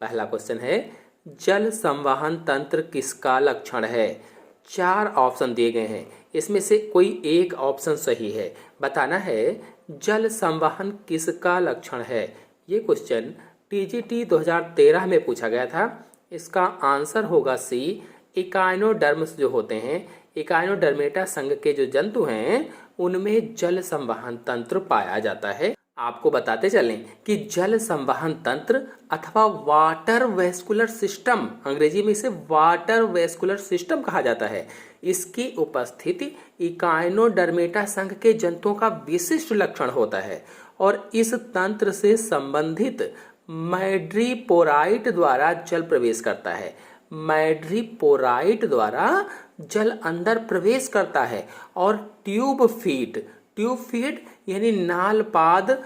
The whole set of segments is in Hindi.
पहला क्वेश्चन है, जल संवहन तंत्र किसका लक्षण है? 4 ऑप्शन दिए गए हैं, इसमें से कोई एक ऑप्शन सही है। बताना है जल संवहन किसका लक्षण है। ये क्वेश्चन टीजीटी 2013 में पूछा गया था। इसका आंसर होगा सी, इकाइनोडर्म्स जो होते हैं, इकाइनोडर्मेटा संघ के जो जंतु हैं उनमें जल संवहन तंत्र पाया जाता है। आपको बताते चलें कि जल संवहन तंत्र अथवा वाटर वेस्कुलर सिस्टम, अंग्रेजी में इसे वाटर वेस्कुलर सिस्टम कहा जाता है, इसकी उपस्थिति इकाइनोडर्मेटा संघ के जंतुओं का विशिष्ट लक्षण होता है और इस तंत्र से संबंधित मैड्रीपोराइट द्वारा जल प्रवेश करता है। मैड्रीपोराइट द्वारा जल अंदर प्रवेश करता है और ट्यूब फीट यानी नालपाद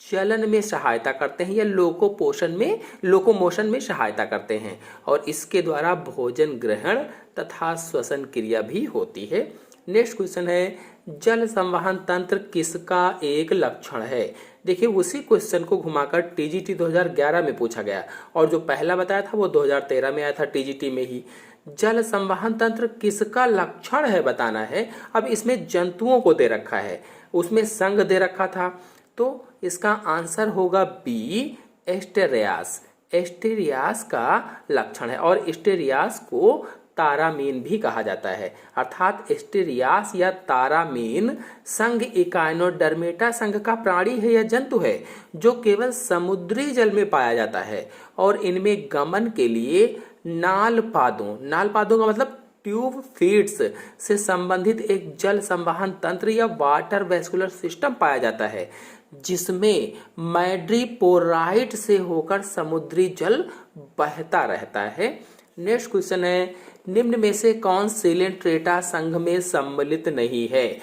चलन में सहायता करते हैं या लोकोमोशन में सहायता करते हैं और इसके द्वारा भोजन ग्रहण तथा श्वसन क्रिया भी होती है। नेक्स्ट क्वेश्चन है, जल संवहन तंत्र किसका एक लक्षण है? देखिए उसी क्वेश्चन को घुमाकर टीजीटी 2011 में पूछा गया और जो पहला बताया था वो 2013 में आया था टीजीटी में ही। जल संवहन तंत्र किसका लक्षण है बताना है। अब इसमें जंतुओं को दे रखा है, उसमें संघ दे रखा था, तो इसका आंसर होगा बी, एस्टेरियास। एस्टेरियास का लक्षण है और एस्टेरियास को तारामीन भी कहा जाता है, अर्थात एस्टेरियास या तारामीन संघ इकाइनोडर्मेटा संघ का प्राणी है या जंतु है जो केवल समुद्री जल में पाया जाता है और इनमें गमन के लिए नालपादों का मतलब ट्यूब फीड्स से संबंधित एक जल संवहन तंत्र या वाटर वेस्कुलर सिस्टम पाया जाता है जिसमें मैड्रीपोराइट से होकर समुद्री जल बहता रहता है। नेक्स्ट क्वेश्चन है, निम्न में से कौन सेलेंट्रेटा संघ में सम्मिलित नहीं है?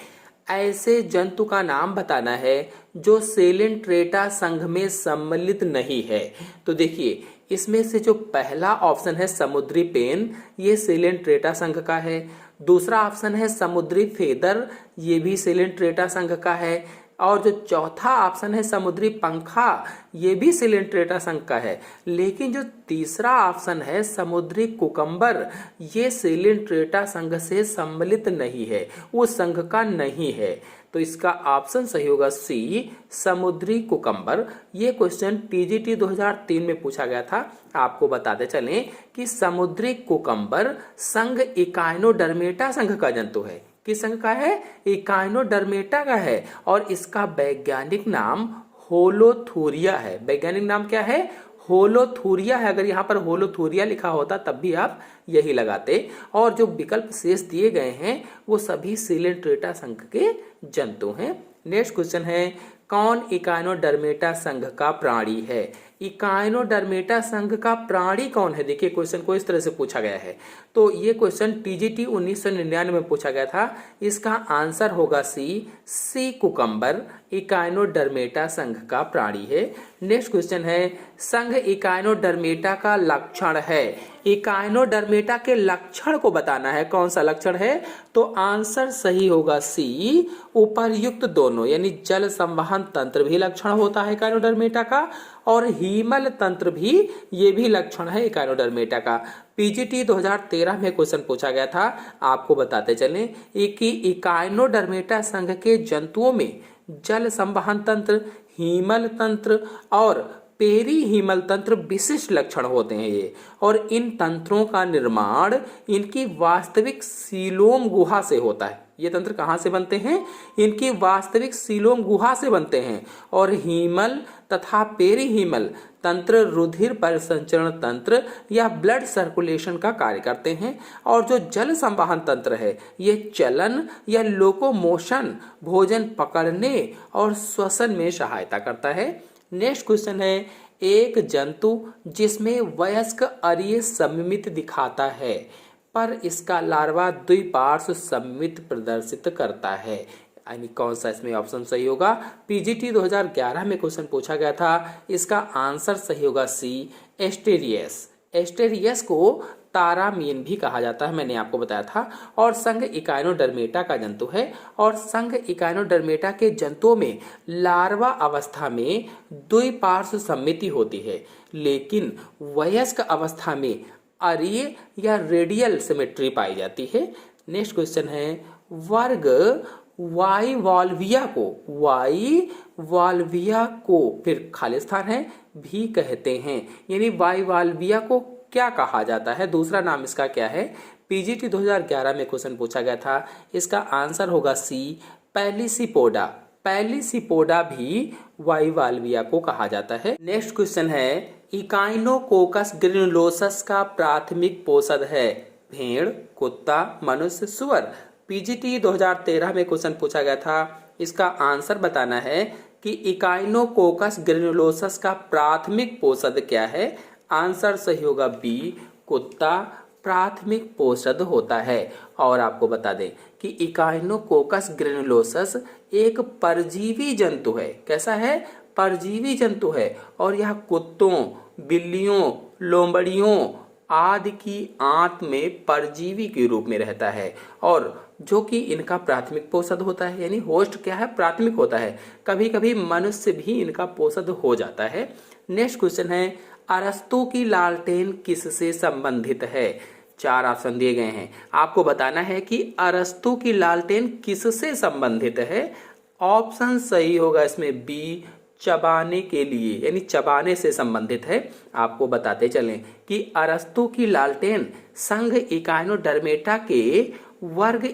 ऐसे जंतु का नाम बताना है जो सेलेंट्रेटा संघ में सम्मिलित नहीं है। तो देखिए इसमें से जो पहला ऑप्शन है समुद्री पेन, ये सेलेंट्रेटा संघ का है। दूसरा ऑप्शन है समुद्री फेदर, ये भी सेलेंट्रेटा संघ का है। और जो चौथा ऑप्शन है समुद्री पंखा, ये भी सेलेंट्रेटा संघ का है। लेकिन जो तीसरा ऑप्शन है समुद्री कुकम्बर, ये सेलेंट्रेटा संघ से सम्मिलित नहीं है, वो संघ का नहीं है। तो इसका ऑप्शन सही होगा सी, समुद्री कुकम्बर। ये क्वेश्चन टीजीटी 2003 में पूछा गया था। आपको बताते चलें कि समुद्री कुकम्बर संघ इकाइनोडर्मेटा संघ का जंतु है। किस संघ का है? इकाइनोडर्मेटा का है और इसका वैज्ञानिक नाम होलोथूरिया है। वैज्ञानिक नाम क्या है? होलोथूरिया है। अगर यहाँ पर होलोथूरिया लिखा होता तब भी आप यही लगाते। और जो विकल्प शेष दिए गए हैं वो सभी सेलेंट्रेटा संघ के जंतु हैं। नेक्स्ट क्वेश्चन है, कौन इकाइनोडर्मेटा संघ का प्राणी है? इकाइनोडर्मेटा संघ का प्राणी कौन है? देखिए क्वेश्चन को इस तरह से पूछा गया है। तो ये क्वेश्चन टीजीटी 1999 में पूछा गया था। इसका आंसर होगा सी कुकम्बर इकाइनोडर्मेटा संघ का प्राणी है। नेक्स्ट क्वेश्चन है, संघ इकाइनोडर्मेटा का लक्षण है। इकाइनोडर्मेटा के लक्षण को बताना है, कौन सा लक्षण है? तो आंसर सही होगा सी, उपर्युक्त दोनों, यानी जल संवहन तंत्र भी लक्षण होता है इकाइनोडर्मेटा का और हीमल तंत्र भी, ये भी लक्षण है इकाइनोडर्मेटा का। पीजीटी 2013 में क्वेश्चन पूछा गया था। आपको बताते चलें कि इकाइनोडर्मेटा संघ के जंतुओं में जल संवहन तंत्र, हीमल तंत्र और पेरी हीमल तंत्र विशिष्ट लक्षण होते हैं ये। और इन तंत्रों का निर्माण इनकी वास्तविक सीलोम गुहा से होता है। ये तंत्र कहाँ से बनते हैं? इनकी वास्तविक सीलोम गुहा से बनते हैं। और हीमल तथा पेरी हीमल तंत्र रुधिर परिसंचरण तंत्र या ब्लड सर्कुलेशन का कार्य करते हैं। और जो जल संवहन तंत्र है ये चलन या लोकोमोशन, भोजन पकड़ने और श्वसन में सहायता करता है। नेक्स्ट क्वेश्चन है, एक जंतु जिसमें वयस्क अरीय सममित दिखाता है पर इसका लार्वा द्विपार्श्व सममित प्रदर्शित करता है, यानी कौन सा इसमें ऑप्शन सही होगा? पीजीटी 2011 में क्वेश्चन पूछा गया था। इसका आंसर सही होगा सी, एस्टेरियस। एस्टेरियस को तारामीन भी कहा जाता है, मैंने आपको बताया था। और संघ इकाइनोडर्मेटा का जंतु है। और संघ इकाइनोडर्मेटा के जंतुओं में लार्वा अवस्था में द्विपार्श्व सममिति होती है, लेकिन वयस्क अवस्था में अरीय या रेडियल सिमेट्री पाई जाती है। नेक्स्ट क्वेश्चन है, वर्ग वाइवाल्विया को फिर खाली स्थान है भी कहते हैं, यानी वाइवाल्विया को क्या कहा जाता है, दूसरा नाम इसका क्या है? पीजीटी 2011 में क्वेश्चन पूछा गया था। इसका आंसर होगा सी, पैलिसिपोडा। पैलिसिपोडा भी वाइवाल्विया को कहा जाता है। नेक्स्ट क्वेश्चन है, इकाइनोकोकस ग्रेनुलोसस का प्राथमिक पोषक है भेड़, कुत्ता, मनुष्य, सुअर। पीजीटी 2013 में क्वेश्चन पूछा गया था। इसका आंसर बताना है कि इकाइनोकोकस ग्रेनुलोसस का प्राथमिक पोषक क्या है। आंसर सही होगा बी, कुत्ता प्राथमिक पोषक होता है। और आपको बता दें कि इकाइनोकोकस ग्रेनुलोसस एक परजीवी जंतु है। कैसा है? परजीवी जंतु है। और यह कुत्तों, बिल्लियों, लोमड़ियों आदि की आंत में परजीवी के रूप में रहता है, और जो कि इनका प्राथमिक पोषक होता है, यानी होस्ट क्या है? प्राथमिक होता है। कभी कभी मनुष्य भी इनका पोषक हो जाता है। नेक्स्ट क्वेश्चन है, अरस्तु की लालटेन किससे संबंधित है? 4 ऑप्शन दिए गए हैं, आपको बताना है कि अरस्तु की लालटेन किससे संबंधित है। ऑप्शन सही होगा इसमें बी, चबाने के लिए, यानी चबाने से संबंधित है। आपको बताते चलें कि अरस्तु की लालटेन संघ इकाइनोडर्मेटा के वर्ग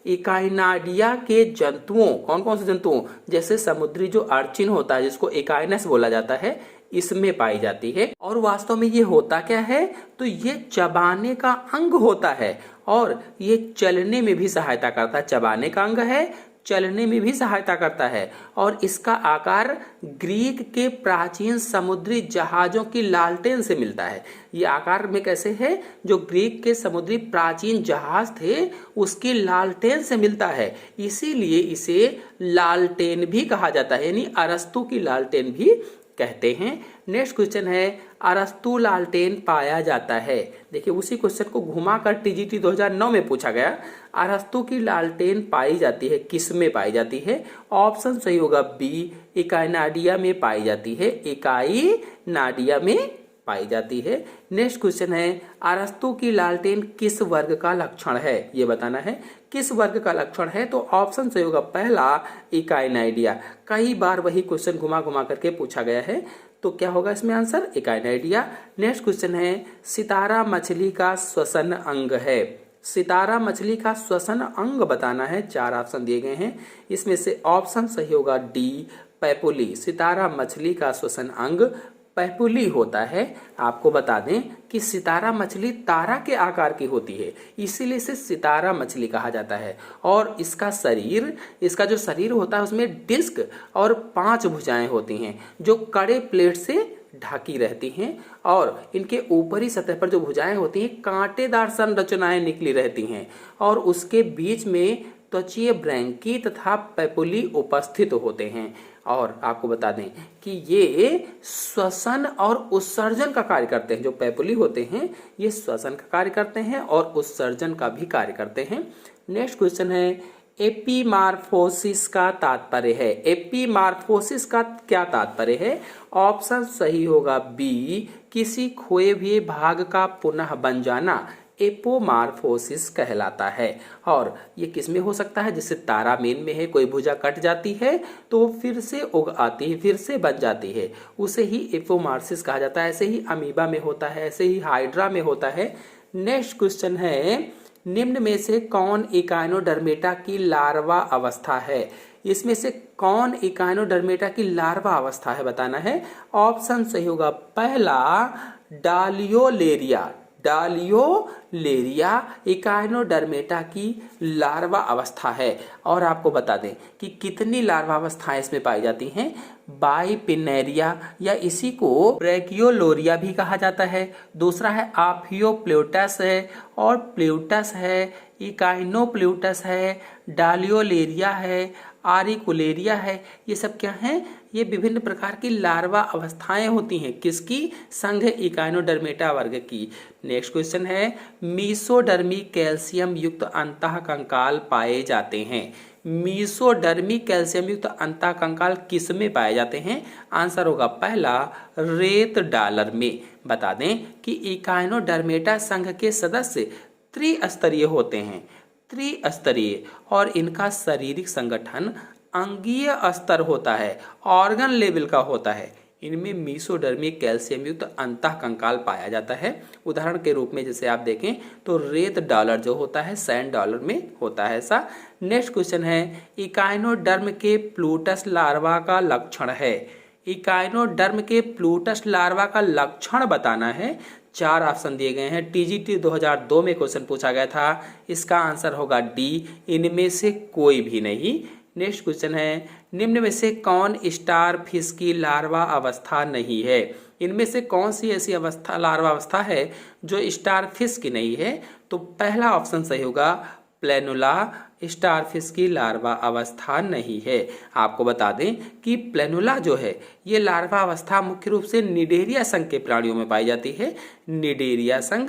इकाइनाडिया के जंतुओं, कौन कौन से जंतुओं, जैसे समुद्री जो अर्चिन होता है जिसको इकाइनस बोला जाता है, इसमें पाई जाती है। और वास्तव में ये होता क्या है? तो ये चबाने का अंग होता है, और ये चलने में भी सहायता करता है। चबाने का अंग है, चलने में भी सहायता करता है। और इसका आकार ग्रीक के प्राचीन समुद्री जहाजों की लालटेन से मिलता है। ये आकार में कैसे है? जो ग्रीक के समुद्री प्राचीन जहाज थे उसकी लालटेन से मिलता है, इसीलिए इसे लालटेन भी कहा जाता है, यानी अरस्तु की लालटेन भी कहते हैं। नेक्स्ट क्वेश्चन है, अरस्तु लालटेन पाया जाता है। देखिए उसी क्वेश्चन को घुमाकर टीजीटी 2009 में पूछा गया। अरस्तु की लालटेन पाई जाती है, किस में पाई जाती है? ऑप्शन सही होगा बी, इकाइनाडिया में पाई जाती है। इकाइनाडिया में पाई जाती है। नेक्स्ट क्वेश्चन है, अरस्तु की लालटेन किस वर्ग का लक्षण है? ये बताना है किस वर्ग का लक्षण है। तो ऑप्शन सही होगा पहला, इकाइनाइडिया। कई बार वही क्वेश्चन घुमा घुमा करके पूछा गया है, तो क्या होगा इसमें आंसर? इकाइनाइडिया। नेक्स्ट क्वेश्चन है, सितारा मछली का श्वसन अंग है। सितारा मछली का श्वसन अंग बताना है। 4 ऑप्शन दिए गए हैं, इसमें से ऑप्शन सही होगा डी, पैपुली। सितारा मछली का श्वसन अंग पैपुली होता है। आपको बता दें कि सितारा मछली तारा के आकार की होती है, इसीलिए इसे सितारा मछली कहा जाता है। और इसका जो शरीर होता है उसमें डिस्क और 5 भुजाएं होती हैं जो कड़े प्लेट से ढकी रहती हैं, और इनके ऊपरी सतह पर जो भुजाएं होती हैं कांटेदार संरचनाएं निकली रहती हैं, और उसके बीच में त्वचीय ब्रैंकी तथा पैपुली उपस्थित होते हैं। और आपको बता दें कि ये श्वसन और उत्सर्जन का कार्य करते हैं। जो पैपुली होते हैं ये श्वसन का कार्य करते हैं और उत्सर्जन का भी कार्य करते हैं। नेक्स्ट क्वेश्चन है, एपीमार्फोसिस का तात्पर्य है। एपीमार्फोसिस का क्या तात्पर्य है? ऑप्शन सही होगा बी, किसी खोए हुए भाग का पुनः बन जाना एपोमार्फोसिस कहलाता है। और ये किस में हो सकता है? जैसे तारामीन में है, कोई भुजा कट जाती है तो वो फिर से उग आती है, फिर से बन जाती है, उसे ही एपोमार्फोसिस कहा जाता है। ऐसे ही अमीबा में होता है, ऐसे ही हाइड्रा में होता है। नेक्स्ट क्वेश्चन है, निम्न में से कौन इकाइनोडर्मेटा की लार्वा अवस्था है? इसमें से कौन इकाइनोडर्मेटा की लार्वा अवस्था है बताना है। ऑप्शन सही होगा पहला, डालियोलेरिया। डालियोलेरिया इकाइनोडर्मेटा की लार्वा अवस्था है। और आपको बता दें कि कितनी लार्वा अवस्थाएं इसमें पाई जाती हैं? बाइपिनेरिया, या इसी को ब्रैकियोलोरिया भी कहा जाता है। दूसरा है आफियोप्ल्यूटस है, और प्ल्यूटस है, इकाइनोप्ल्यूटस है, डालियोलेरिया है, आरिकुलेरिया है। ये सब क्या हैं? ये विभिन्न प्रकार की लार्वा अवस्थाएं होती हैं। किसकी? संघ इकाइनोडर्मेटा वर्ग की। नेक्स्ट क्वेश्चन है, मीसोडर्मी कैल्शियम युक्त अंतःकंकाल पाए जाते हैं। मीसोडर्मी कैल्शियम युक्त अंतःकंकाल किस में पाए जाते हैं? आंसर होगा पहला, रेत डालर में। बता दें कि इकाइनोडर्मेटा संघ के सदस्य त्रिस्तरीय होते हैं, त्रिस्तरीय, और इनका शारीरिक संगठन अंगीय स्तर होता है, ऑर्गन लेवल का होता है। इनमें मीसोडर्मी कैल्शियम युक्त अंतःकंकाल पाया जाता है। उदाहरण के रूप में जैसे आप देखें तो रेत डॉलर जो होता है सैंड डॉलर में होता है ऐसा। नेक्स्ट क्वेश्चन है, इकाइनोडर्म के प्लूटस लार्वा का लक्षण है। इकाइनोडर्म के प्लूटस लार्वा का लक्षण बताना है। 4 ऑप्शन दिए गए हैं। टीजीटी 2002 में क्वेश्चन पूछा गया था। इसका आंसर होगा डी, इनमें से कोई भी नहीं। नेक्स्ट क्वेश्चन है, निम्न में से कौन स्टार फिश की लार्वा अवस्था नहीं है? इनमें से कौन सी ऐसी अवस्था लार्वा अवस्था है जो स्टार फिश की नहीं है? तो पहला ऑप्शन सही होगा, प्लेनुला स्टार फिश की लार्वा अवस्था नहीं है। आपको बता दें कि प्लेनुला जो है ये लार्वा अवस्था मुख्य रूप से निडेरिया संघ के प्राणियों में पाई जाती है। निडेरिया संघ